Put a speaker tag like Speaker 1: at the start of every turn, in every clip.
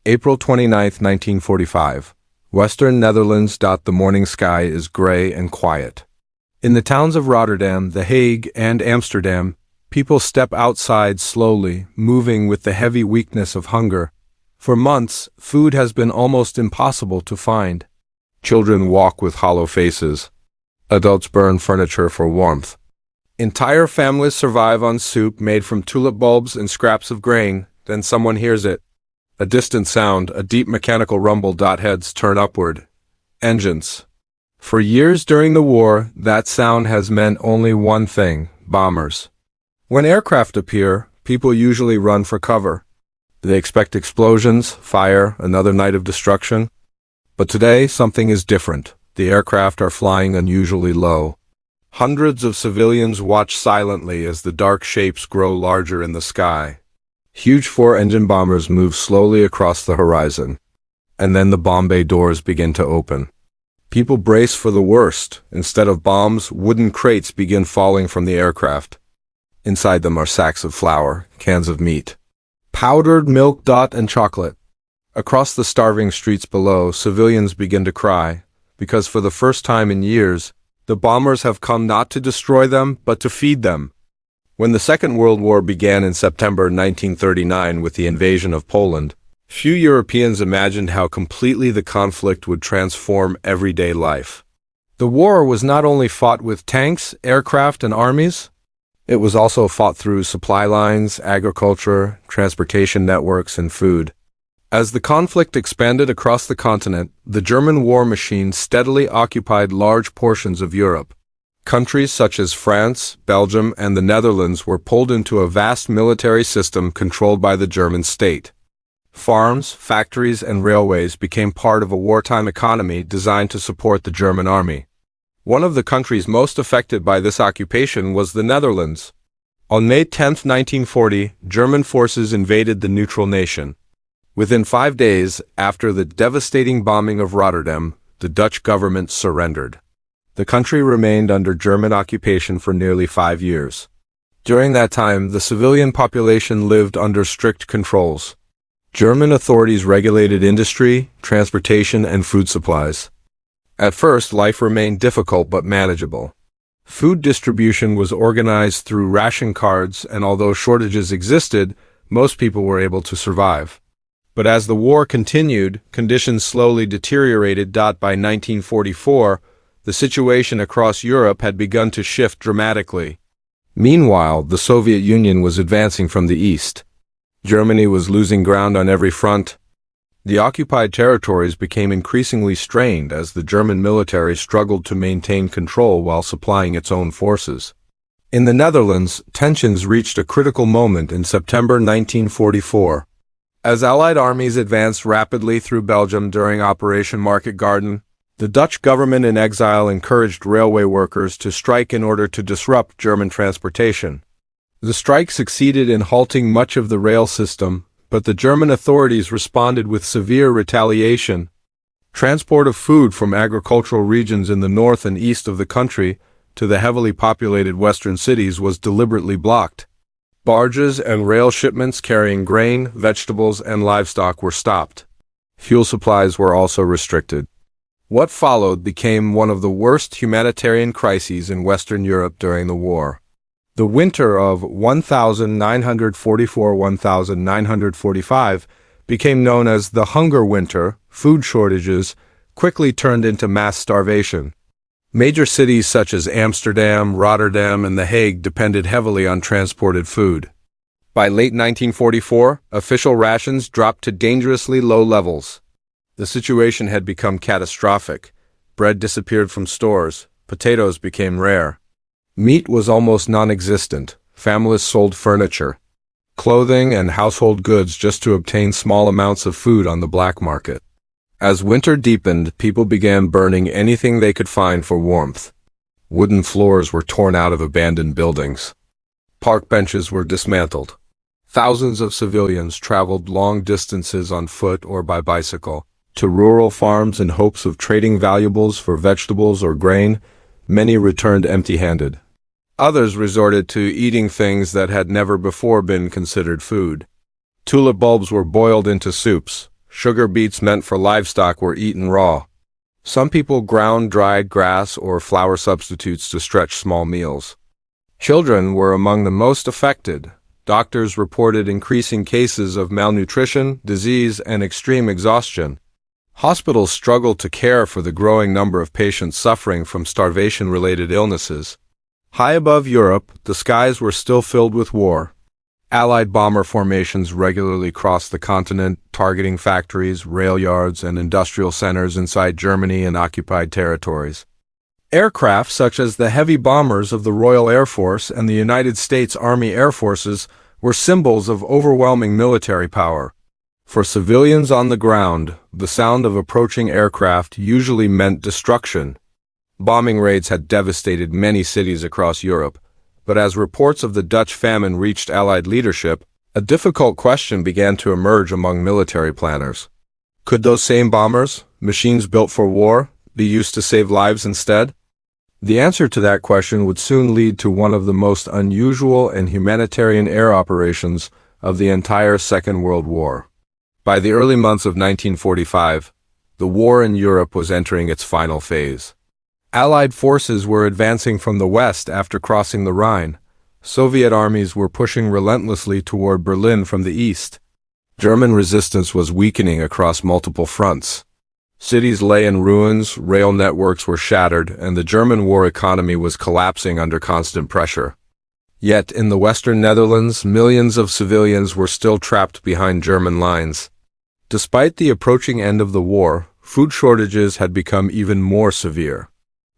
Speaker 1: April 29, 1945. Western Netherlands. The morning sky is gray and quiet. In the towns of Rotterdam, The Hague, and Amsterdam, people step outside slowly, moving with the heavy weakness of hunger. For months, food has been almost impossible to find. Children walk with hollow faces. Adults burn furniture for warmth. Entire families survive on soup made from tulip bulbs and scraps of grain. Then someone hears it. A distant sound, a deep mechanical rumble. Heads turn upward. Engines. For years during the war, that sound has meant only one thing: bombers. When aircraft appear, people usually run for cover. They expect explosions, fire, another night of destruction. But today, something is different. The aircraft are flying unusually low. Hundreds of civilians watch silently as the dark shapes grow larger in the sky. Huge four-engine bombers move slowly across the horizon. And then the bomb bay doors begin to open. People brace for the worst. Instead of bombs, wooden crates begin falling from the aircraft. Inside them are sacks of flour, cans of meat, powdered milk, and chocolate. Across the starving streets below, civilians begin to cry, because for the first time in years, the bombers have come not to destroy them, but to feed them. When the Second World War began in September 1939 with the invasion of Poland, few Europeans imagined how completely the conflict would transform everyday life. The war was not only fought with tanks, aircraft, and armies, it was also fought through supply lines, agriculture, transportation networks, and food. As the conflict expanded across the continent, the German war machine steadily occupied large portions of Europe. Countries such as France, Belgium, and the Netherlands were pulled into a vast military system controlled by the German state. Farms, factories, and railways became part of a wartime economy designed to support the German army. One of the countries most affected by this occupation was the Netherlands. On May 10, 1940, German forces invaded the neutral nation. Within 5 days after the devastating bombing of Rotterdam, the Dutch government surrendered. The country remained under German occupation for nearly 5 years. During that time, the civilian population lived under strict controls. German authorities regulated industry, transportation, and food supplies. At first, life remained difficult but manageable. Food distribution was organized through ration cards, and although shortages existed, most people were able to survive. But as the war continued, conditions slowly deteriorated. By 1944, the situation across Europe had begun to shift dramatically. Meanwhile, the Soviet Union was advancing from the east. Germany was losing ground on every front. The occupied territories became increasingly strained as the German military struggled to maintain control while supplying its own forces. In the Netherlands, tensions reached a critical moment in September 1944. As Allied armies advanced rapidly through Belgium during Operation Market Garden, the Dutch government in exile encouraged railway workers to strike in order to disrupt German transportation. The strike succeeded in halting much of the rail system, but the German authorities responded with severe retaliation. Transport of food from agricultural regions in the north and east of the country to the heavily populated western cities was deliberately blocked. Barges and rail shipments carrying grain, vegetables, and livestock were stopped. Fuel supplies were also restricted. What followed became one of the worst humanitarian crises in Western Europe during the war. The winter of 1944-1945 became known as the Hunger Winter. Food shortages quickly turned into mass starvation. Major cities such as Amsterdam, Rotterdam, and The Hague depended heavily on transported food. By late 1944, official rations dropped to dangerously low levels. The situation had become catastrophic. Bread disappeared from stores. Potatoes became rare. Meat was almost non-existent. Families sold furniture, clothing, and household goods just to obtain small amounts of food on the black market. As winter deepened, people began burning anything they could find for warmth. Wooden floors were torn out of abandoned buildings. Park benches were dismantled. Thousands of civilians traveled long distances on foot or by bicycle to rural farms in hopes of trading valuables for vegetables or grain. Many returned empty-handed. Others resorted to eating things that had never before been considered food. Tulip bulbs were boiled into soups. Sugar beets meant for livestock were eaten raw. Some people ground dried grass or flour substitutes to stretch small meals. Children were among the most affected. Doctors reported increasing cases of malnutrition, disease, and extreme exhaustion. Hospitals struggled to care for the growing number of patients suffering from starvation-related illnesses. High above Europe, the skies were still filled with war. Allied bomber formations regularly crossed the continent, targeting factories, rail yards, and industrial centers inside Germany and occupied territories. Aircraft such as the heavy bombers of the Royal Air Force and the United States Army Air Forces were symbols of overwhelming military power. For civilians on the ground, the sound of approaching aircraft usually meant destruction. Bombing raids had devastated many cities across Europe, but as reports of the Dutch famine reached Allied leadership, a difficult question began to emerge among military planners. Could those same bombers, machines built for war, be used to save lives instead? The answer to that question would soon lead to one of the most unusual and humanitarian air operations of the entire Second World War. By the early months of 1945, the war in Europe was entering its final phase. Allied forces were advancing from the west after crossing the Rhine. Soviet armies were pushing relentlessly toward Berlin from the east. German resistance was weakening across multiple fronts. Cities lay in ruins, rail networks were shattered, and the German war economy was collapsing under constant pressure. Yet, in the western Netherlands, millions of civilians were still trapped behind German lines. Despite the approaching end of the war, food shortages had become even more severe.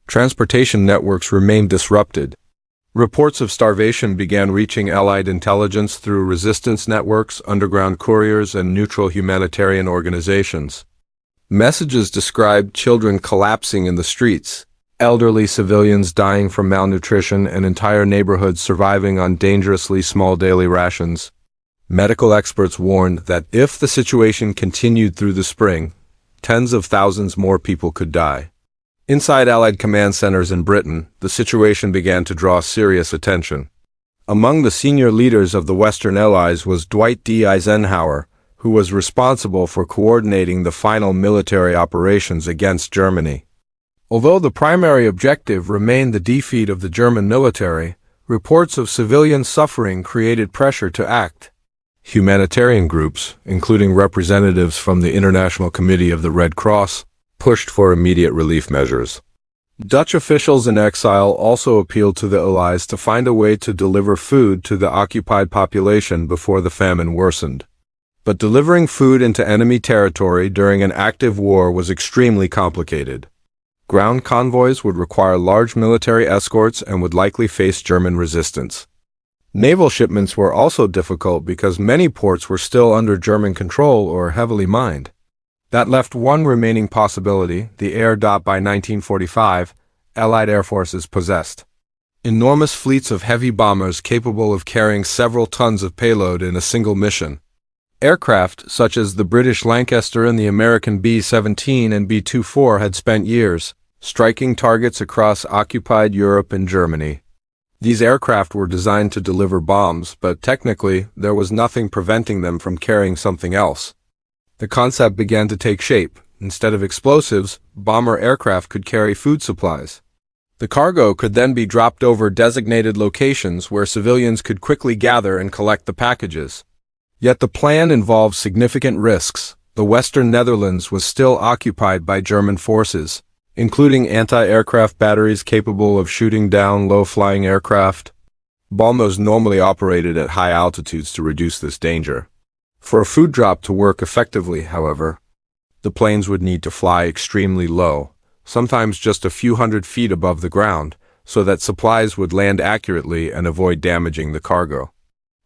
Speaker 1: Transportation networks remained disrupted. Reports of starvation began reaching Allied intelligence through resistance networks, underground couriers, and neutral humanitarian organizations. Messages described children collapsing in the streets, elderly civilians dying from malnutrition, and entire neighborhoods surviving on dangerously small daily rations. Medical experts warned that if the situation continued through the spring, tens of thousands more people could die. Inside Allied command centers in Britain, the situation began to draw serious attention. Among the senior leaders of the Western Allies was Dwight D. Eisenhower, who was responsible for coordinating the final military operations against Germany. Although the primary objective remained the defeat of the German military, reports of civilian suffering created pressure to act. Humanitarian groups, including representatives from the International Committee of the Red Cross, pushed for immediate relief measures. Dutch officials in exile also appealed to the Allies to find a way to deliver food to the occupied population before the famine worsened. But delivering food into enemy territory during an active war was extremely complicated. Ground convoys would require large military escorts and would likely face German resistance. Naval shipments were also difficult because many ports were still under German control or heavily mined. That left one remaining possibility, the air. By 1945, Allied air forces possessed enormous fleets of heavy bombers capable of carrying several tons of payload in a single mission. Aircraft such as the British Lancaster and the American B-17 and B-24 had spent years striking targets across occupied Europe and Germany. These aircraft were designed to deliver bombs, but technically there was nothing preventing them from carrying something else. The concept began to take shape. Instead of explosives, bomber aircraft could carry food supplies. The cargo could then be dropped over designated locations where civilians could quickly gather and collect the packages. Yet the plan involved significant risks. The Western Netherlands was still occupied by German forces, including anti-aircraft batteries capable of shooting down low-flying aircraft. Bombers normally operated at high altitudes to reduce this danger. For a food drop to work effectively, however, the planes would need to fly extremely low, sometimes just a few hundred feet above the ground, so that supplies would land accurately and avoid damaging the cargo.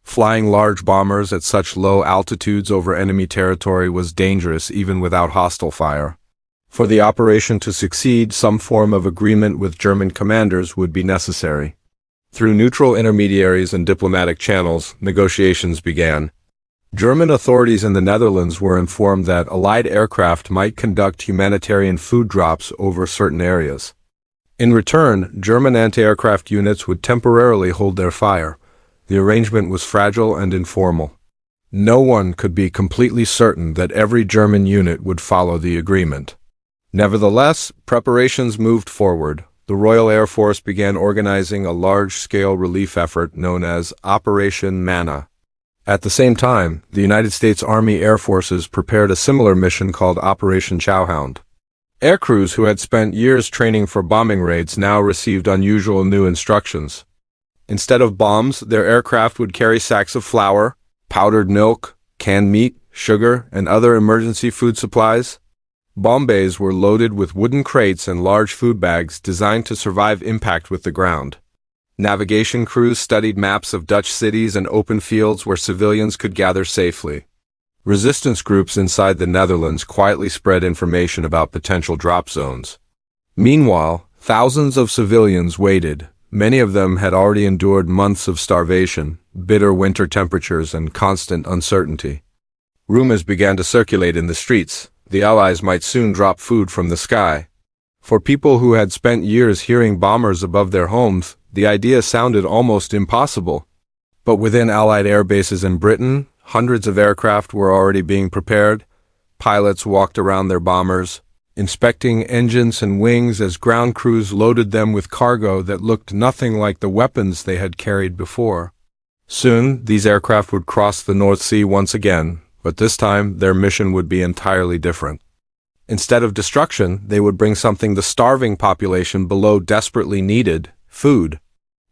Speaker 1: Flying large bombers at such low altitudes over enemy territory was dangerous even without hostile fire. For the operation to succeed, some form of agreement with German commanders would be necessary. Through neutral intermediaries and diplomatic channels, negotiations began. German authorities in the Netherlands were informed that Allied aircraft might conduct humanitarian food drops over certain areas. In return, German anti-aircraft units would temporarily hold their fire. The arrangement was fragile and informal. No one could be completely certain that every German unit would follow the agreement. Nevertheless, preparations moved forward. The Royal Air Force began organizing a large-scale relief effort known as Operation Manna. At the same time, the United States Army Air Forces prepared a similar mission called Operation Chowhound. Aircrews who had spent years training for bombing raids now received unusual new instructions. Instead of bombs, their aircraft would carry sacks of flour, powdered milk, canned meat, sugar, and other emergency food supplies. Bomb bays were loaded with wooden crates and large food bags designed to survive impact with the ground. Navigation crews studied maps of Dutch cities and open fields where civilians could gather safely. Resistance groups inside the Netherlands quietly spread information about potential drop zones. Meanwhile, thousands of civilians waited. Many of them had already endured months of starvation, bitter winter temperatures, and constant uncertainty. Rumors began to circulate in the streets. The Allies might soon drop food from the sky. For people who had spent years hearing bombers above their homes, the idea sounded almost impossible. But within Allied air bases in Britain, hundreds of aircraft were already being prepared. Pilots walked around their bombers, inspecting engines and wings as ground crews loaded them with cargo that looked nothing like the weapons they had carried before. Soon, these aircraft would cross the North Sea once again, but this time their mission would be entirely different. Instead of destruction, they would bring something the starving population below desperately needed: food.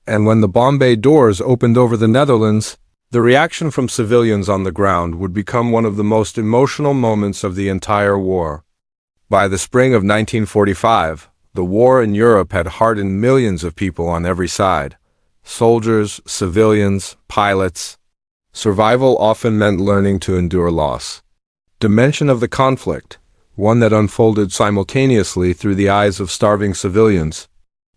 Speaker 1: And when the bomb bay doors opened over the Netherlands, the reaction from civilians on the ground would become one of the most emotional moments of the entire war. By the spring of 1945, the war in Europe had hardened millions of people on every side: soldiers, civilians, pilots. Survival often meant learning to endure loss. Dimension of the conflict, one that unfolded simultaneously through the eyes of starving civilians.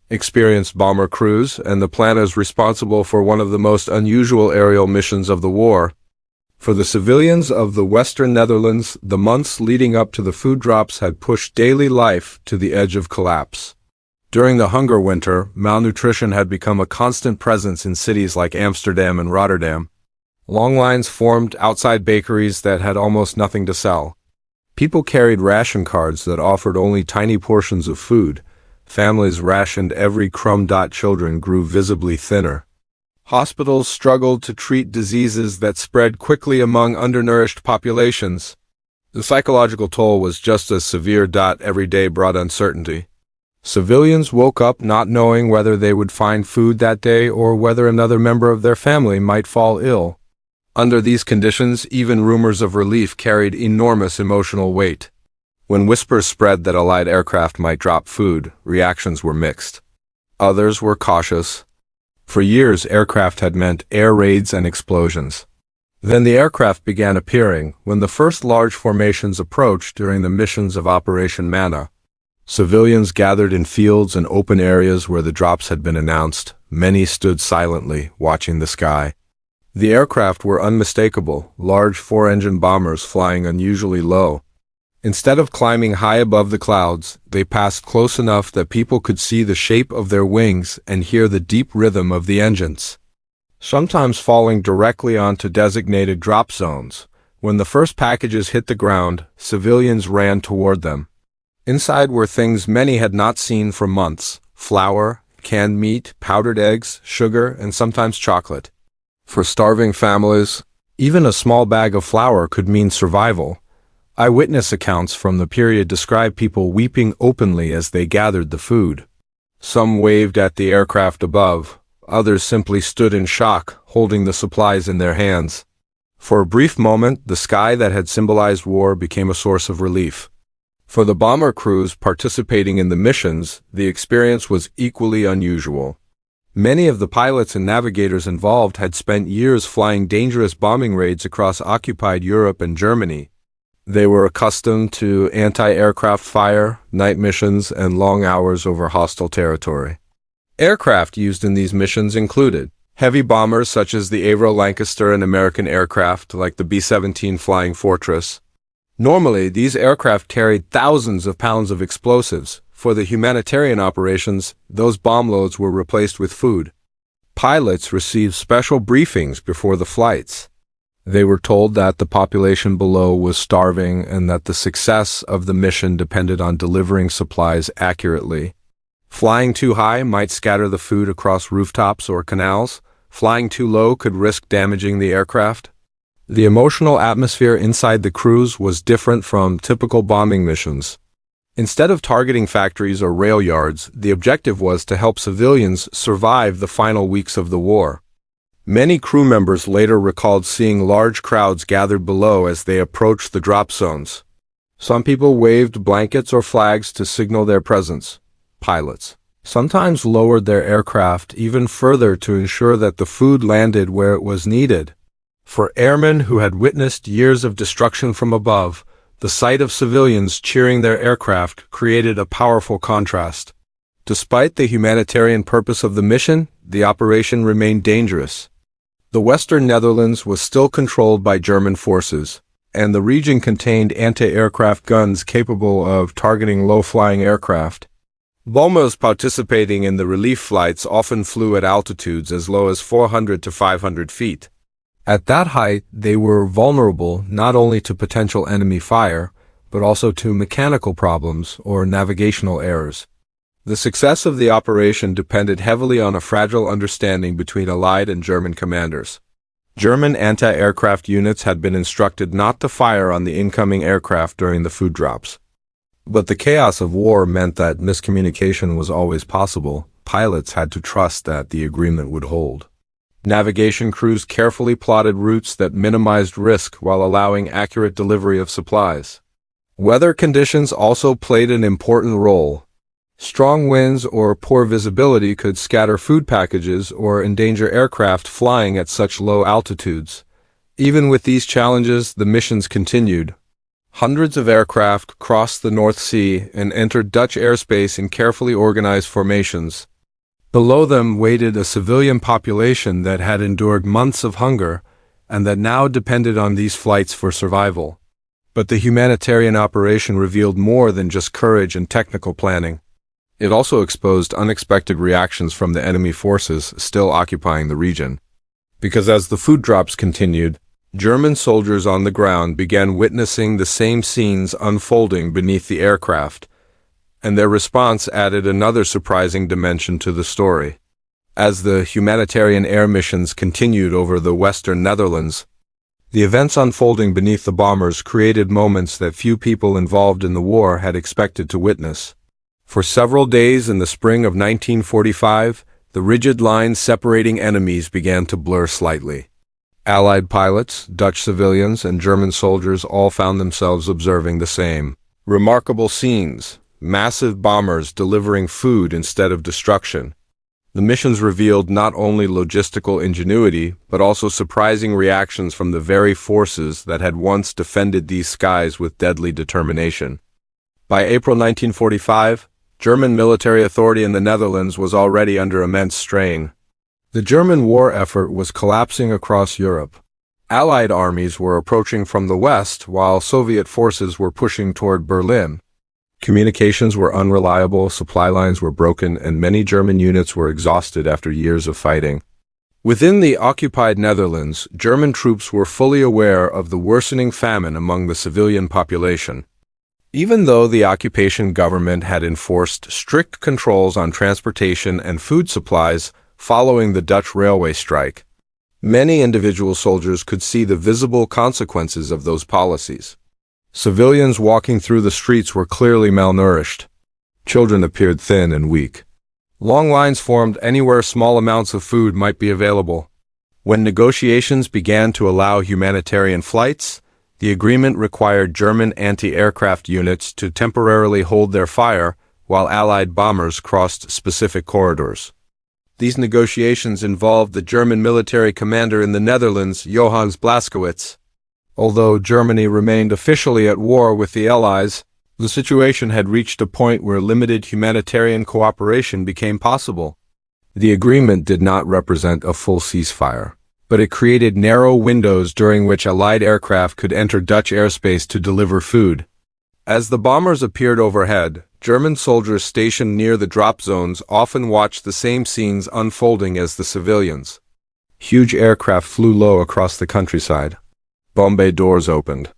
Speaker 1: Experienced bomber crews and the planners responsible for one of the most unusual aerial missions of the war. For the civilians of the Western Netherlands, the months leading up to the food drops had pushed daily life to the edge of collapse. During the hunger winter, malnutrition had become a constant presence in cities like Amsterdam and Rotterdam. Long lines formed outside bakeries that had almost nothing to sell. People carried ration cards that offered only tiny portions of food. Families rationed every crumb. Children grew visibly thinner. Hospitals struggled to treat diseases that spread quickly among undernourished populations. The psychological toll was just as severe. Every day brought uncertainty. Civilians woke up not knowing whether they would find food that day or whether another member of their family might fall ill. Under these conditions, even rumors of relief carried enormous emotional weight. When whispers spread that Allied aircraft might drop food, reactions were mixed. Others were cautious. For years, aircraft had meant air raids and explosions. Then the aircraft began appearing when the first large formations approached during the missions of Operation Manna. Civilians gathered in fields and open areas where the drops had been announced. Many stood silently, watching the sky. The aircraft were unmistakable, large four-engine bombers flying unusually low. Instead of climbing high above the clouds, they passed close enough that people could see the shape of their wings and hear the deep rhythm of the engines. Sometimes falling directly onto designated drop zones. When the first packages hit the ground, civilians ran toward them. Inside were things many had not seen for months: flour, canned meat, powdered eggs, sugar, and sometimes chocolate. For starving families, even a small bag of flour could mean survival. Eyewitness accounts from the period describe people weeping openly as they gathered the food. Some waved at the aircraft above, others simply stood in shock, holding the supplies in their hands. For a brief moment, the sky that had symbolized war became a source of relief. For the bomber crews participating in the missions, the experience was equally unusual. Many of the pilots and navigators involved had spent years flying dangerous bombing raids across occupied Europe and Germany. They were accustomed to anti-aircraft fire, night missions, and long hours over hostile territory. Aircraft used in these missions included heavy bombers such as the Avro Lancaster and American aircraft like the B-17 Flying Fortress. Normally, these aircraft carried thousands of pounds of explosives. For the humanitarian operations, those bomb loads were replaced with food. Pilots received special briefings before the flights. They were told that the population below was starving and that the success of the mission depended on delivering supplies accurately. Flying too high might scatter the food across rooftops or canals. Flying too low could risk damaging the aircraft. The emotional atmosphere inside the crews was different from typical bombing missions. Instead of targeting factories or rail yards, the objective was to help civilians survive the final weeks of the war. Many crew members later recalled seeing large crowds gathered below as they approached the drop zones. Some people waved blankets or flags to signal their presence. Pilots sometimes lowered their aircraft even further to ensure that the food landed where it was needed. For airmen who had witnessed years of destruction from above, the sight of civilians cheering their aircraft created a powerful contrast. Despite the humanitarian purpose of the mission, the operation remained dangerous. The Western Netherlands was still controlled by German forces, and the region contained anti-aircraft guns capable of targeting low-flying aircraft. Bombers participating in the relief flights often flew at altitudes as low as 400 to 500 feet. At that height, they were vulnerable not only to potential enemy fire, but also to mechanical problems or navigational errors. The success of the operation depended heavily on a fragile understanding between Allied and German commanders. German anti-aircraft units had been instructed not to fire on the incoming aircraft during the food drops. But the chaos of war meant that miscommunication was always possible. Pilots had to trust that the agreement would hold. Navigation crews carefully plotted routes that minimized risk while allowing accurate delivery of supplies. Weather conditions also played an important role. Strong winds or poor visibility could scatter food packages or endanger aircraft flying at such low altitudes. Even with these challenges, the missions continued. Hundreds of aircraft crossed the North Sea and entered Dutch airspace in carefully organized formations. Below them waited a civilian population that had endured months of hunger and that now depended on these flights for survival. But the humanitarian operation revealed more than just courage and technical planning. It also exposed unexpected reactions from the enemy forces still occupying the region. Because as the food drops continued, German soldiers on the ground began witnessing the same scenes unfolding beneath the aircraft, and their response added another surprising dimension to the story. As the humanitarian air missions continued over the Western Netherlands, the events unfolding beneath the bombers created moments that few people involved in the war had expected to witness. For several days in the spring of 1945, the rigid lines separating enemies began to blur slightly. Allied pilots, Dutch civilians, and German soldiers all found themselves observing the same remarkable scenes, massive bombers delivering food instead of destruction. The missions revealed not only logistical ingenuity, but also surprising reactions from the very forces that had once defended these skies with deadly determination. By April 1945, German military authority in the Netherlands was already under immense strain. The German war effort was collapsing across Europe. Allied armies were approaching from the west, while Soviet forces were pushing toward Berlin. Communications were unreliable, supply lines were broken, and many German units were exhausted after years of fighting. Within the occupied Netherlands, German troops were fully aware of the worsening famine among the civilian population. Even though the occupation government had enforced strict controls on transportation and food supplies following the Dutch railway strike, many individual soldiers could see the visible consequences of those policies. Civilians walking through the streets were clearly malnourished. Children appeared thin and weak. Long lines formed anywhere small amounts of food might be available. When negotiations began to allow humanitarian flights, the agreement required German anti-aircraft units to temporarily hold their fire while Allied bombers crossed specific corridors. These negotiations involved the German military commander in the Netherlands, Johannes Blaskowitz. Although Germany remained officially at war with the Allies, the situation had reached a point where limited humanitarian cooperation became possible. The agreement did not represent a full ceasefire, but it created narrow windows during which Allied aircraft could enter Dutch airspace to deliver food. As the bombers appeared overhead, German soldiers stationed near the drop zones often watched the same scenes unfolding as the civilians. Huge aircraft flew low across the countryside. Bomb bay doors opened.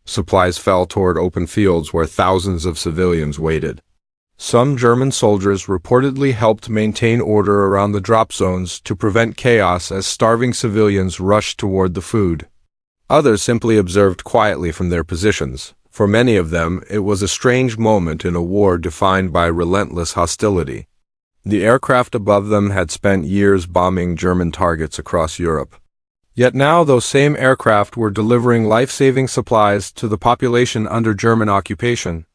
Speaker 1: Supplies fell toward open fields where thousands of civilians waited. Some German soldiers reportedly helped maintain order around the drop zones to prevent chaos as starving civilians rushed toward the food. Others simply observed quietly from their positions. For many of them, it was a strange moment in a war defined by relentless hostility. The aircraft above them had spent years bombing German targets across Europe. Yet now those same aircraft were delivering life-saving supplies to the population under German occupation.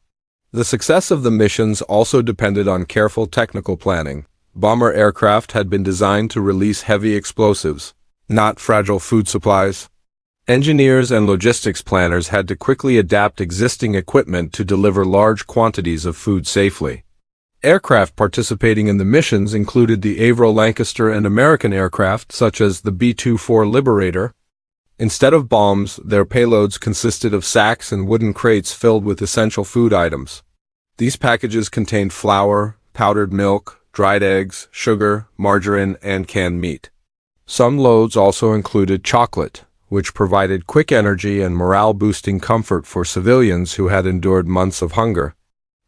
Speaker 1: The success of the missions also depended on careful technical planning. Bomber aircraft had been designed to release heavy explosives, not fragile food supplies. Engineers and logistics planners had to quickly adapt existing equipment to deliver large quantities of food safely. Aircraft participating in the missions included the Avro Lancaster and American aircraft such as the B-24 Liberator. Instead of bombs, their payloads consisted of sacks and wooden crates filled with essential food items. These packages contained flour, powdered milk, dried eggs, sugar, margarine, and canned meat. Some loads also included chocolate, which provided quick energy and morale-boosting comfort for civilians who had endured months of hunger.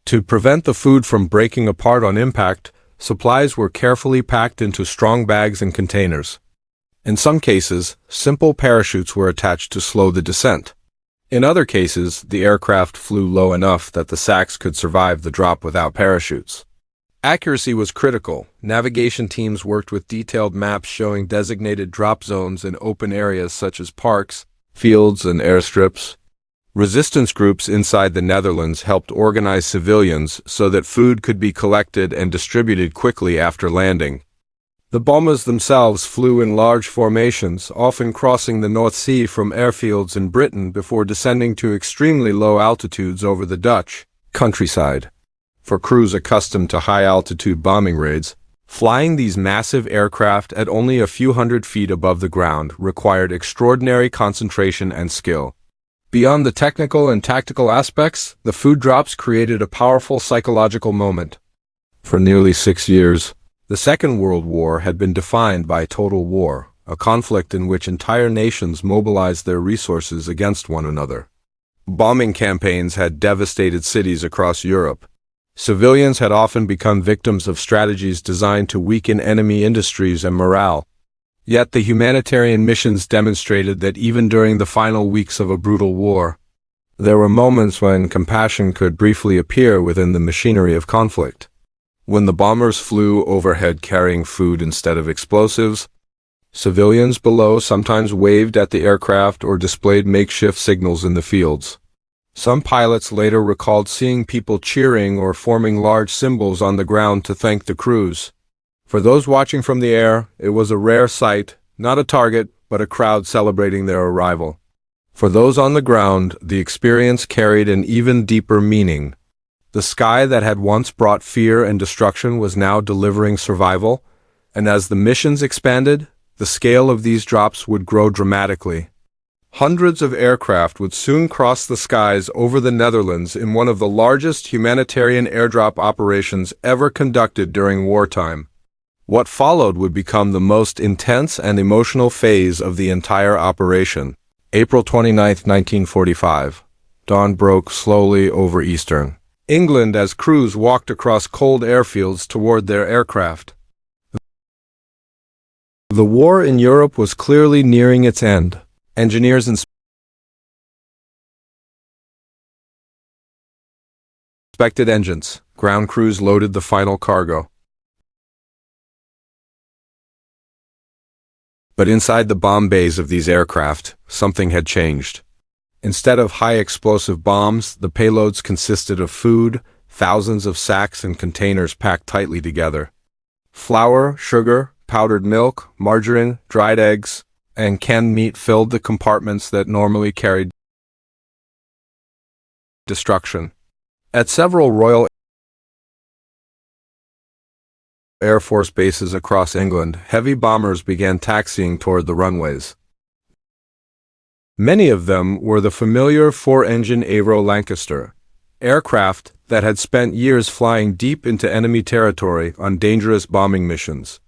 Speaker 1: To prevent the food from breaking apart on impact, supplies were carefully packed into strong bags and containers. In some cases, simple parachutes were attached to slow the descent. In other cases, the aircraft flew low enough that the sacks could survive the drop without parachutes. Accuracy was critical. Navigation teams worked with detailed maps showing designated drop zones in open areas such as parks, fields, and airstrips. Resistance groups inside the Netherlands helped organize civilians so that food could be collected and distributed quickly after landing. The bombers themselves flew in large formations, often crossing the North Sea from airfields in Britain before descending to extremely low altitudes over the Dutch countryside. For crews accustomed to high-altitude bombing raids, flying these massive aircraft at only a few hundred feet above the ground required extraordinary concentration and skill. Beyond the technical and tactical aspects, the food drops created a powerful psychological moment. For nearly 6 years, the Second World War had been defined by total war, a conflict in which entire nations mobilized their resources against one another. Bombing campaigns had devastated cities across Europe. Civilians had often become victims of strategies designed to weaken enemy industries and morale. Yet the humanitarian missions demonstrated that even during the final weeks of a brutal war, there were moments when compassion could briefly appear within the machinery of conflict. When the bombers flew overhead carrying food instead of explosives, civilians below sometimes waved at the aircraft or displayed makeshift signals in the fields. Some pilots later recalled seeing people cheering or forming large symbols on the ground to thank the crews. For those watching from the air, it was a rare sight, not a target, but a crowd celebrating their arrival. For those on the ground, the experience carried an even deeper meaning. The sky that had once brought fear and destruction was now delivering survival, and as the missions expanded, the scale of these drops would grow dramatically. Hundreds of aircraft would soon cross the skies over the Netherlands in one of the largest humanitarian airdrop operations ever conducted during wartime. What followed would become the most intense and emotional phase of the entire operation. April 29, 1945. Dawn broke slowly over Eastern England as crews walked across cold airfields toward their aircraft. The war in Europe was clearly nearing its end. Engineers inspected engines. Ground crews loaded the final cargo. But inside the bomb bays of these aircraft, something had changed. Instead of high-explosive bombs, the payloads consisted of food, thousands of sacks and containers packed tightly together. Flour, sugar, powdered milk, margarine, dried eggs, and canned meat filled the compartments that normally carried destruction. At several Royal Air Force bases across England, heavy bombers began taxiing toward the runways. Many of them were the familiar four-engine Avro Lancaster, aircraft that had spent years flying deep into enemy territory on dangerous bombing missions.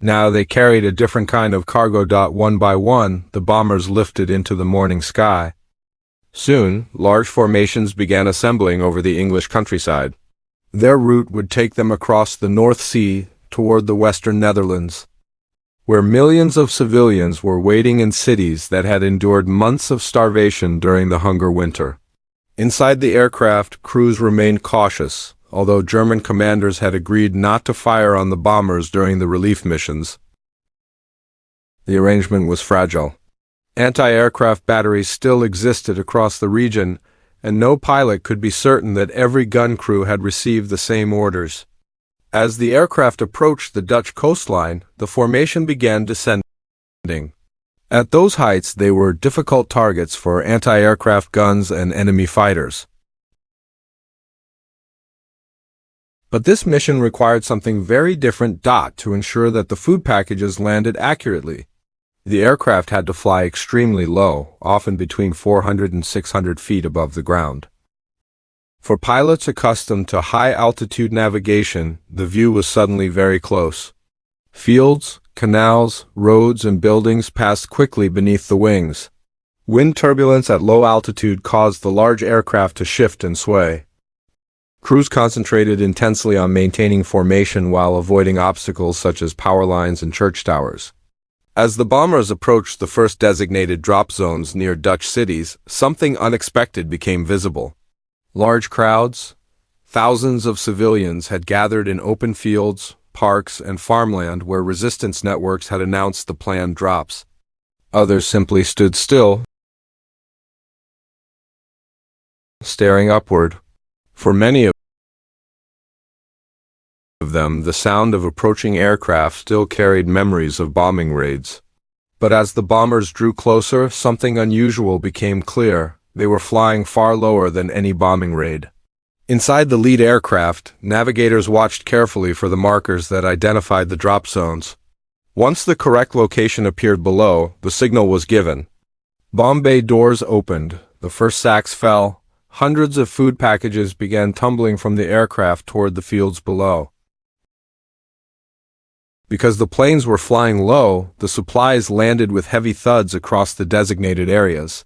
Speaker 1: Now they carried a different kind of cargo. One by one, the bombers lifted into the morning sky. Soon, large formations began assembling over the English countryside. Their route would take them across the North Sea toward the western Netherlands, where millions of civilians were waiting in cities that had endured months of starvation during the hunger winter. Inside the aircraft, crews remained cautious, although German commanders had agreed not to fire on the bombers during the relief missions. The arrangement was fragile. Anti-aircraft batteries still existed across the region, and no pilot could be certain that every gun crew had received the same orders. As the aircraft approached the Dutch coastline, the formation began descending. At those heights, they were difficult targets for anti-aircraft guns and enemy fighters. But this mission required something very different to ensure that the food packages landed accurately. The aircraft had to fly extremely low, often between 400 and 600 feet above the ground. For pilots accustomed to high-altitude navigation, the view was suddenly very close. Fields, canals, roads, and buildings passed quickly beneath the wings. Wind turbulence at low altitude caused the large aircraft to shift and sway. Crews concentrated intensely on maintaining formation while avoiding obstacles such as power lines and church towers. As the bombers approached the first designated drop zones near Dutch cities, something unexpected became visible. Large crowds, thousands of civilians had gathered in open fields, parks, and farmland where resistance networks had announced the planned drops. Others simply stood still, staring upward. For many of them, the sound of approaching aircraft still carried memories of bombing raids. But as the bombers drew closer, something unusual became clear. They were flying far lower than any bombing raid. Inside the lead aircraft, navigators watched carefully for the markers that identified the drop zones. Once the correct location appeared below, the signal was given. Bomb bay doors opened, the first sacks fell, hundreds of food packages began tumbling from the aircraft toward the fields below. Because the planes were flying low, the supplies landed with heavy thuds across the designated areas.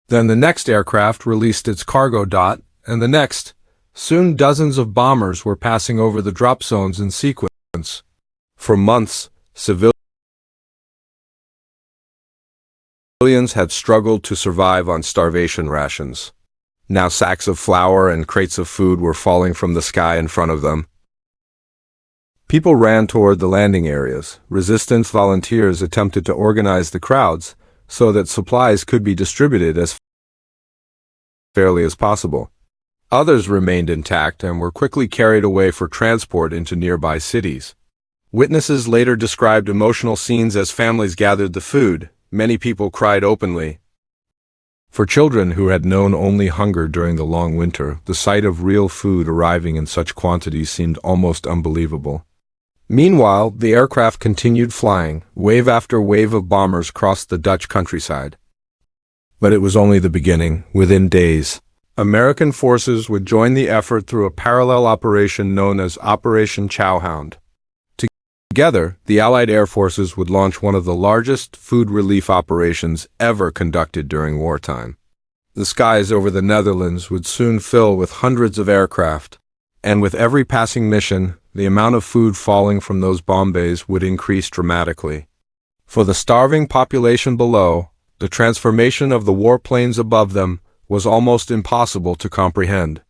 Speaker 1: Then the next aircraft released its cargo, and the next. Soon dozens of bombers were passing over the drop zones in sequence. For months, civilians had struggled to survive on starvation rations. Now sacks of flour and crates of food were falling from the sky in front of them. People ran toward the landing areas. Resistance volunteers attempted to organize the crowds so that supplies could be distributed as fairly as possible. Others remained intact and were quickly carried away for transport into nearby cities. Witnesses later described emotional scenes as families gathered the food. Many people cried openly. For children who had known only hunger during the long winter, the sight of real food arriving in such quantities seemed almost unbelievable. Meanwhile, the aircraft continued flying. Wave after wave of bombers crossed the Dutch countryside. But it was only the beginning. Within days, American forces would join the effort through a parallel operation known as Operation Chowhound. Together, the Allied air forces would launch one of the largest food relief operations ever conducted during wartime. The skies over the Netherlands would soon fill with hundreds of aircraft, and with every passing mission, the amount of food falling from those bomb bays would increase dramatically. For the starving population below, the transformation of the warplanes above them was almost impossible to comprehend.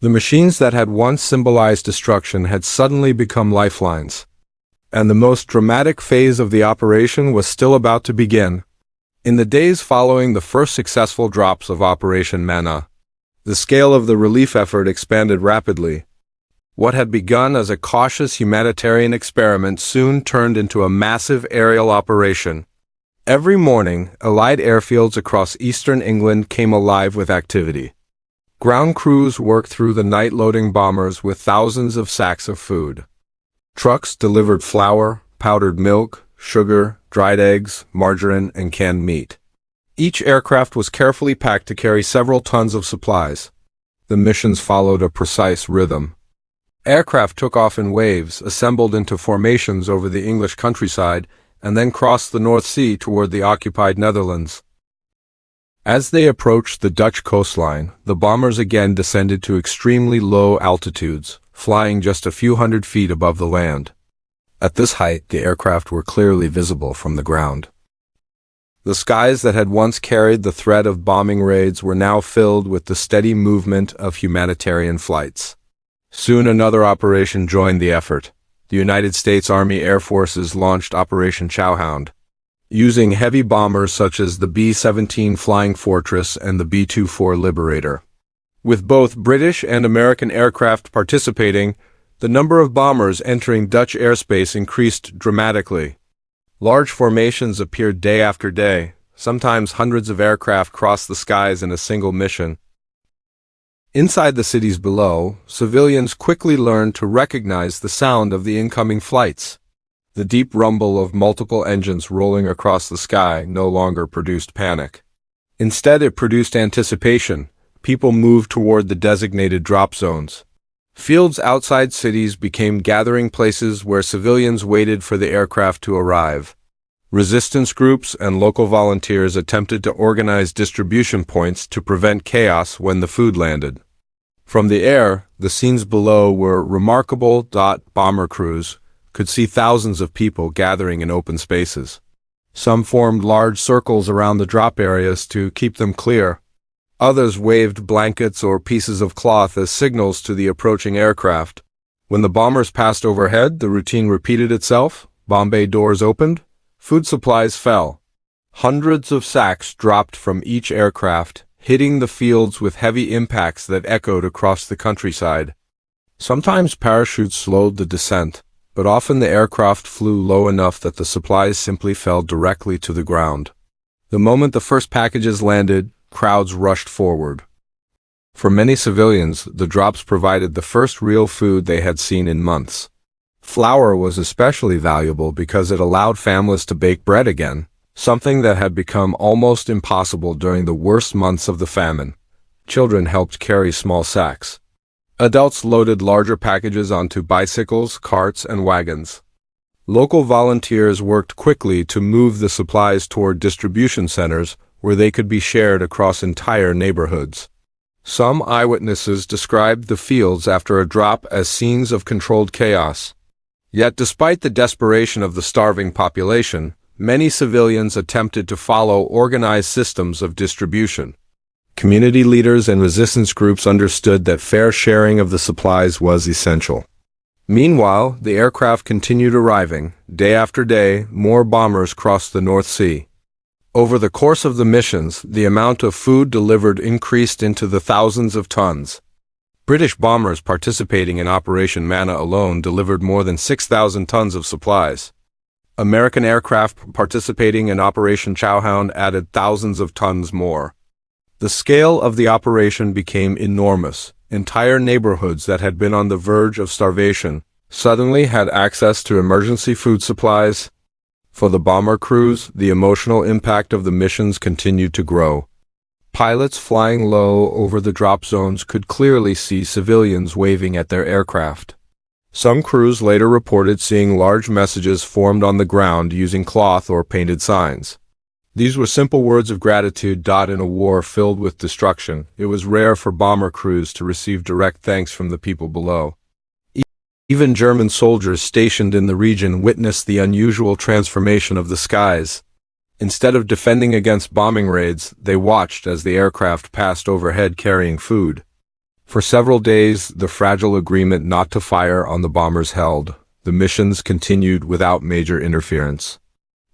Speaker 1: The machines that had once symbolized destruction had suddenly become lifelines. And the most dramatic phase of the operation was still about to begin. In the days following the first successful drops of Operation Manna, the scale of the relief effort expanded rapidly. What had begun as a cautious humanitarian experiment soon turned into a massive aerial operation. Every morning, Allied airfields across eastern England came alive with activity. Ground crews worked through the night loading bombers with thousands of sacks of food. Trucks delivered flour, powdered milk, sugar, dried eggs, margarine, and canned meat. Each aircraft was carefully packed to carry several tons of supplies. The missions followed a precise rhythm. Aircraft took off in waves, assembled into formations over the English countryside, and then crossed the North Sea toward the occupied Netherlands. As they approached the Dutch coastline, the bombers again descended to extremely low altitudes, flying just a few hundred feet above the land. At this height, the aircraft were clearly visible from the ground. The skies that had once carried the threat of bombing raids were now filled with the steady movement of humanitarian flights. Soon another operation joined the effort. The United States Army Air Forces launched Operation Chowhound, using heavy bombers such as the B-17 Flying Fortress and the B-24 Liberator. With both British and American aircraft participating, the number of bombers entering Dutch airspace increased dramatically. Large formations appeared day after day. Sometimes hundreds of aircraft crossed the skies in a single mission. Inside the cities below, civilians quickly learned to recognize the sound of the incoming flights. The deep rumble of multiple engines rolling across the sky no longer produced panic. Instead, it produced anticipation. People moved toward the designated drop zones. Fields outside cities became gathering places where civilians waited for the aircraft to arrive. Resistance groups and local volunteers attempted to organize distribution points to prevent chaos when the food landed. From the air, the scenes below were remarkable. Bomber crews could see thousands of people gathering in open spaces. Some formed large circles around the drop areas to keep them clear. Others waved blankets or pieces of cloth as signals to the approaching aircraft. When the bombers passed overhead, the routine repeated itself. Bomb bay doors opened. Food supplies fell. Hundreds of sacks dropped from each aircraft, hitting the fields with heavy impacts that echoed across the countryside. Sometimes parachutes slowed the descent, but often the aircraft flew low enough that the supplies simply fell directly to the ground. The moment the first packages landed, crowds rushed forward. For many civilians, the drops provided the first real food they had seen in months. Flour was especially valuable because it allowed families to bake bread again, something that had become almost impossible during the worst months of the famine. Children helped carry small sacks. Adults loaded larger packages onto bicycles, carts, and wagons. Local volunteers worked quickly to move the supplies toward distribution centers where they could be shared across entire neighborhoods. Some eyewitnesses described the fields after a drop as scenes of controlled chaos. Yet despite the desperation of the starving population, many civilians attempted to follow organized systems of distribution. Community leaders and resistance groups understood that fair sharing of the supplies was essential. Meanwhile, the aircraft continued arriving. Day after day, more bombers crossed the North Sea. Over the course of the missions, the amount of food delivered increased into the thousands of tons. British bombers participating in Operation Manna alone delivered more than 6,000 tons of supplies. American aircraft participating in Operation Chowhound added thousands of tons more. The scale of the operation became enormous. Entire neighborhoods that had been on the verge of starvation suddenly had access to emergency food supplies. For the bomber crews, the emotional impact of the missions continued to grow. Pilots flying low over the drop zones could clearly see civilians waving at their aircraft. Some crews later reported seeing large messages formed on the ground using cloth or painted signs. These were simple words of gratitude. In a war filled with destruction, it was rare for bomber crews to receive direct thanks from the people below. Even German soldiers stationed in the region witnessed the unusual transformation of the skies. Instead of defending against bombing raids, they watched as the aircraft passed overhead carrying food. For several days, the fragile agreement not to fire on the bombers held. The missions continued without major interference.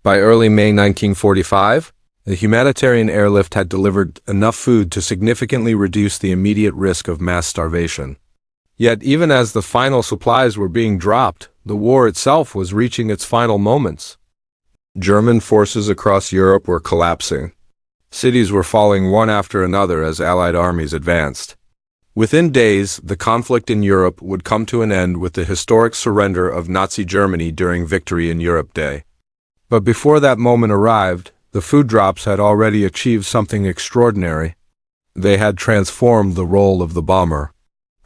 Speaker 1: By early May 1945, the humanitarian airlift had delivered enough food to significantly reduce the immediate risk of mass starvation. Yet even as the final supplies were being dropped, the war itself was reaching its final moments. German forces across Europe were collapsing. Cities were falling one after another as Allied armies advanced. Within days, the conflict in Europe would come to an end with the historic surrender of Nazi Germany during Victory in Europe Day. But before that moment arrived, the food drops had already achieved something extraordinary. They had transformed the role of the bomber.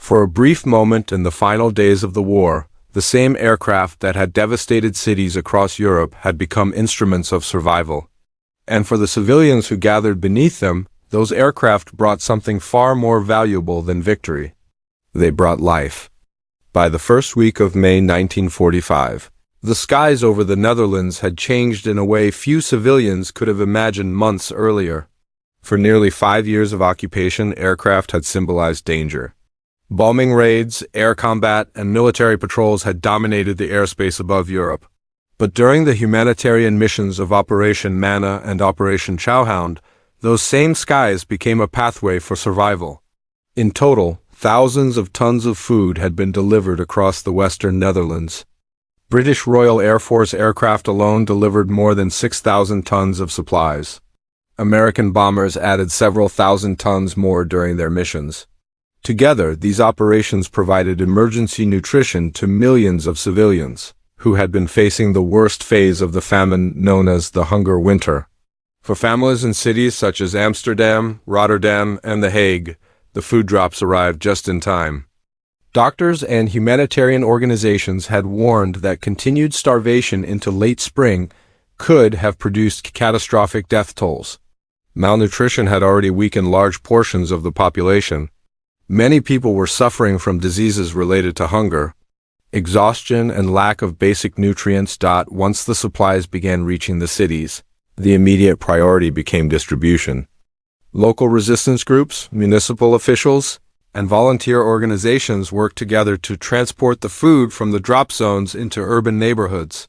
Speaker 1: For a brief moment in the final days of the war, the same aircraft that had devastated cities across Europe had become instruments of survival. And for the civilians who gathered beneath them, those aircraft brought something far more valuable than victory. They brought life. By the first week of May 1945, the skies over the Netherlands had changed in a way few civilians could have imagined months earlier. For nearly 5 years of occupation, aircraft had symbolized danger. Bombing raids, air combat, and military patrols had dominated the airspace above Europe. But during the humanitarian missions of Operation Manna and Operation Chowhound, those same skies became a pathway for survival. In total, thousands of tons of food had been delivered across the western Netherlands. British Royal Air Force aircraft alone delivered more than 6,000 tons of supplies. American bombers added several thousand tons more during their missions. Together, these operations provided emergency nutrition to millions of civilians, who had been facing the worst phase of the famine known as the Hunger Winter. For families in cities such as Amsterdam, Rotterdam, and The Hague, the food drops arrived just in time. Doctors and humanitarian organizations had warned that continued starvation into late spring could have produced catastrophic death tolls. Malnutrition had already weakened large portions of the population. Many people were suffering from diseases related to hunger, exhaustion, and lack of basic nutrients. Once the supplies began reaching the cities, the immediate priority became distribution. Local resistance groups, municipal officials, and volunteer organizations worked together to transport the food from the drop zones into urban neighborhoods.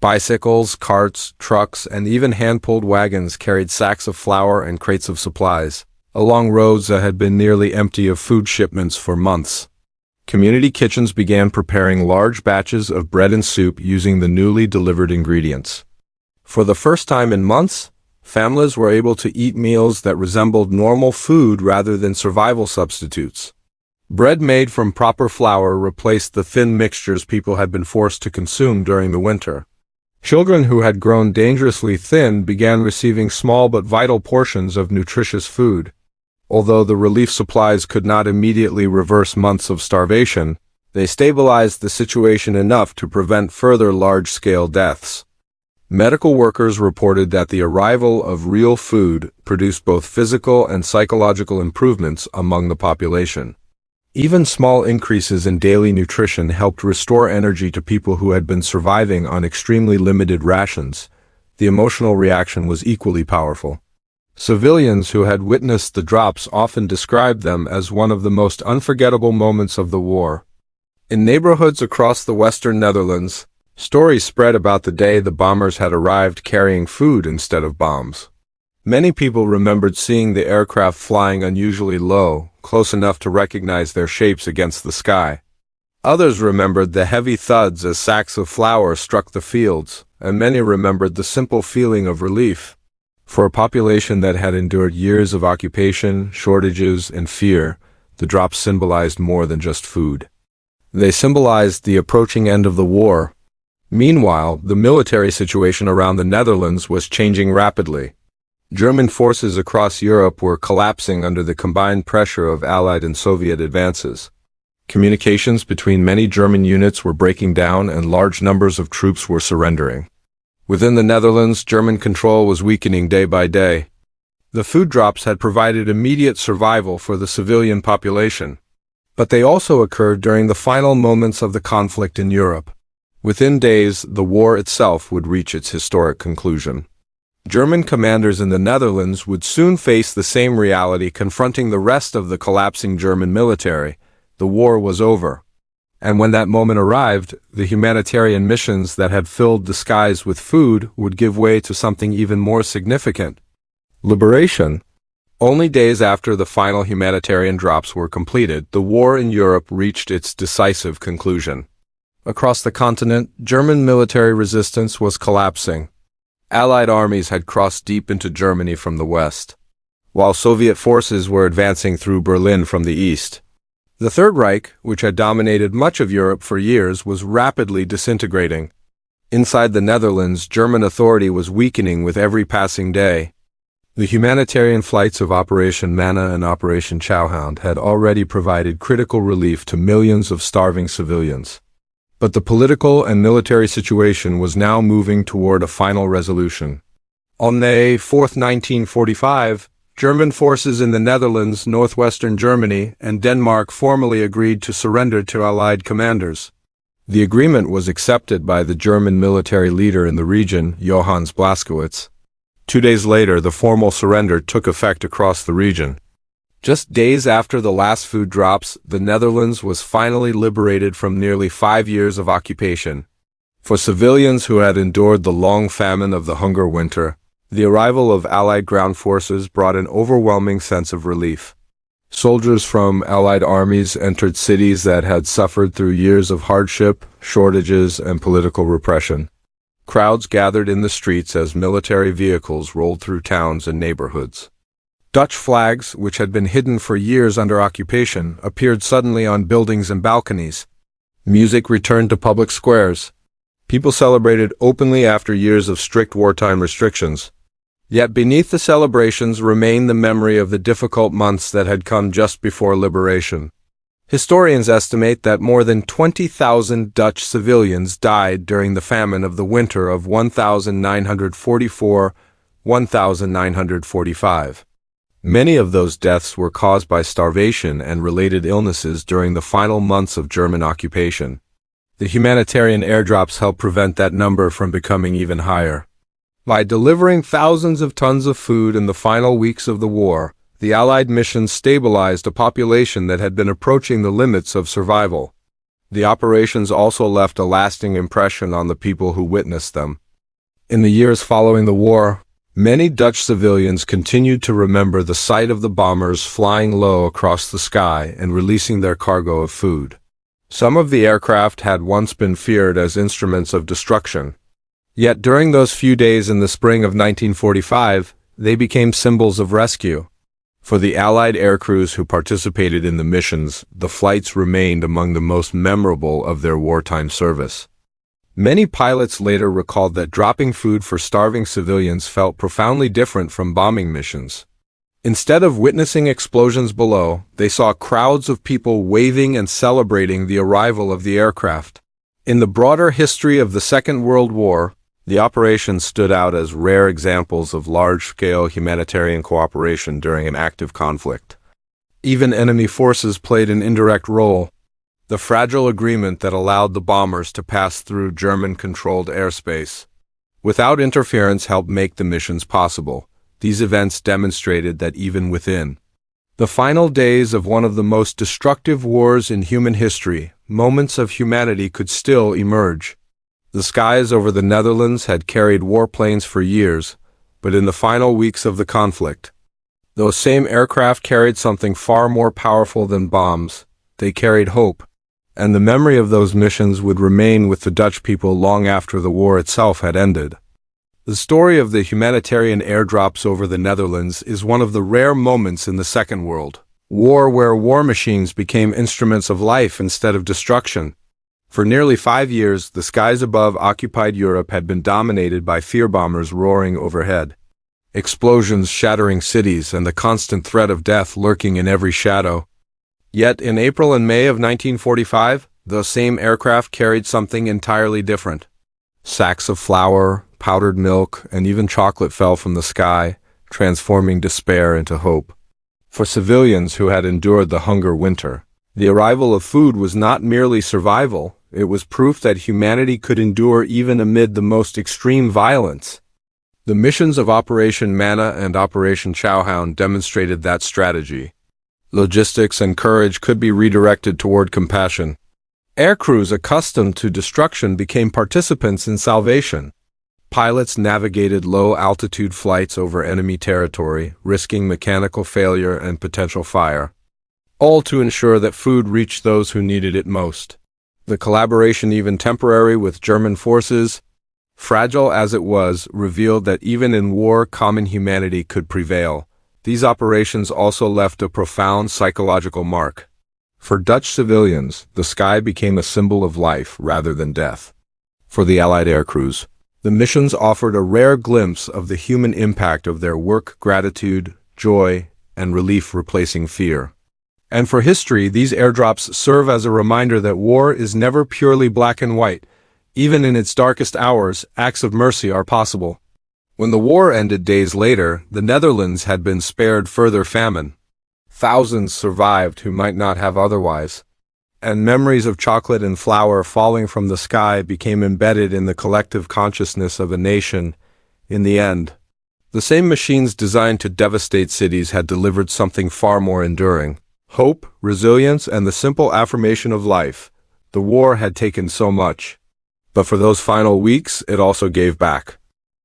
Speaker 1: Bicycles, carts, trucks, and even hand-pulled wagons carried sacks of flour and crates of supplies, along roads that had been nearly empty of food shipments for months. Community kitchens began preparing large batches of bread and soup using the newly delivered ingredients. For the first time in months, families were able to eat meals that resembled normal food rather than survival substitutes. Bread made from proper flour replaced the thin mixtures people had been forced to consume during the winter. Children who had grown dangerously thin began receiving small but vital portions of nutritious food. Although the relief supplies could not immediately reverse months of starvation, they stabilized the situation enough to prevent further large-scale deaths. Medical workers reported that the arrival of real food produced both physical and psychological improvements among the population. Even small increases in daily nutrition helped restore energy to people who had been surviving on extremely limited rations. The emotional reaction was equally powerful. Civilians who had witnessed the drops often described them as one of the most unforgettable moments of the war. In neighborhoods across the western Netherlands, stories spread about the day the bombers had arrived carrying food instead of bombs. Many people remembered seeing the aircraft flying unusually low, close enough to recognize their shapes against the sky. Others remembered the heavy thuds as sacks of flour struck the fields, and many remembered the simple feeling of relief. For a population that had endured years of occupation, shortages, and fear, the drops symbolized more than just food. They symbolized the approaching end of the war. Meanwhile, the military situation around the Netherlands was changing rapidly. German forces across Europe were collapsing under the combined pressure of Allied and Soviet advances. Communications between many German units were breaking down and large numbers of troops were surrendering. Within the Netherlands, German control was weakening day by day. The food drops had provided immediate survival for the civilian population. But they also occurred during the final moments of the conflict in Europe. Within days, the war itself would reach its historic conclusion. German commanders in the Netherlands would soon face the same reality confronting the rest of the collapsing German military. The war was over. And when that moment arrived, the humanitarian missions that had filled the skies with food would give way to something even more significant: liberation. Only days after the final humanitarian drops were completed, the war in Europe reached its decisive conclusion. Across the continent, German military resistance was collapsing. Allied armies had crossed deep into Germany from the west, while Soviet forces were advancing through Berlin from the east. The Third Reich, which had dominated much of Europe for years, was rapidly disintegrating. Inside the Netherlands, German authority was weakening with every passing day. The humanitarian flights of Operation Manna and Operation Chowhound had already provided critical relief to millions of starving civilians. But the political and military situation was now moving toward a final resolution. On May 4, 1945, German forces in the Netherlands, northwestern Germany, and Denmark formally agreed to surrender to Allied commanders. The agreement was accepted by the German military leader in the region, Johannes Blaskowitz. 2 days later, the formal surrender took effect across the region. Just days after the last food drops, the Netherlands was finally liberated from nearly 5 years of occupation. For civilians who had endured the long famine of the hunger winter, the arrival of Allied ground forces brought an overwhelming sense of relief. Soldiers from Allied armies entered cities that had suffered through years of hardship, shortages, and political repression. Crowds gathered in the streets as military vehicles rolled through towns and neighborhoods. Dutch flags, which had been hidden for years under occupation, appeared suddenly on buildings and balconies. Music returned to public squares. People celebrated openly after years of strict wartime restrictions. Yet beneath the celebrations remained the memory of the difficult months that had come just before liberation. Historians estimate that more than 20,000 Dutch civilians died during the famine of the winter of 1944-1945. Many of those deaths were caused by starvation and related illnesses during the final months of German occupation. The humanitarian airdrops helped prevent that number from becoming even higher. By delivering thousands of tons of food in the final weeks of the war, the Allied mission stabilized a population that had been approaching the limits of survival. The operations also left a lasting impression on the people who witnessed them. In the years following the war, many Dutch civilians continued to remember the sight of the bombers flying low across the sky and releasing their cargo of food. Some of the aircraft had once been feared as instruments of destruction. Yet during those few days in the spring of 1945, they became symbols of rescue. For the Allied aircrews who participated in the missions, the flights remained among the most memorable of their wartime service. Many pilots later recalled that dropping food for starving civilians felt profoundly different from bombing missions. Instead of witnessing explosions below, they saw crowds of people waving and celebrating the arrival of the aircraft. In the broader history of the Second World War, the operations stood out as rare examples of large-scale humanitarian cooperation during an active conflict. Even enemy forces played an indirect role. The fragile agreement that allowed the bombers to pass through German-controlled airspace without interference helped make the missions possible. These events demonstrated that even within the final days of one of the most destructive wars in human history, moments of humanity could still emerge. The skies over the Netherlands had carried warplanes for years, but in the final weeks of the conflict, those same aircraft carried something far more powerful than bombs. They carried hope, and the memory of those missions would remain with the Dutch people long after the war itself had ended. The story of the humanitarian airdrops over the Netherlands is one of the rare moments in the Second World War where war machines became instruments of life instead of destruction. For nearly 5 years, the skies above occupied Europe had been dominated by fear bombers roaring overhead. Explosions shattering cities and the constant threat of death lurking in every shadow. Yet in April and May of 1945, those same aircraft carried something entirely different. Sacks of flour, powdered milk, and even chocolate fell from the sky, transforming despair into hope. For civilians who had endured the hunger winter, the arrival of food was not merely survival, it was proof that humanity could endure even amid the most extreme violence. The missions of Operation Manna and Operation Chowhound demonstrated that strategy. Logistics and courage could be redirected toward compassion. Aircrews accustomed to destruction became participants in salvation. Pilots navigated low-altitude flights over enemy territory, risking mechanical failure and potential fire, all to ensure that food reached those who needed it most. The collaboration, even temporary, with German forces, fragile as it was, revealed that even in war, common humanity could prevail. These operations also left a profound psychological mark. For Dutch civilians, the sky became a symbol of life rather than death. For the Allied aircrews, The missions offered a rare glimpse of the human impact of their work, gratitude, joy, and relief replacing fear. And for history, these airdrops serve as a reminder that war is never purely black and white. Even in its darkest hours, acts of mercy are possible. When the war ended days later, the Netherlands had been spared further famine. Thousands survived who might not have otherwise. And memories of chocolate and flour falling from the sky became embedded in the collective consciousness of a nation. In the end, the same machines designed to devastate cities had delivered something far more enduring. Hope, resilience, and the simple affirmation of life. The war had taken so much. But for those final weeks, it also gave back.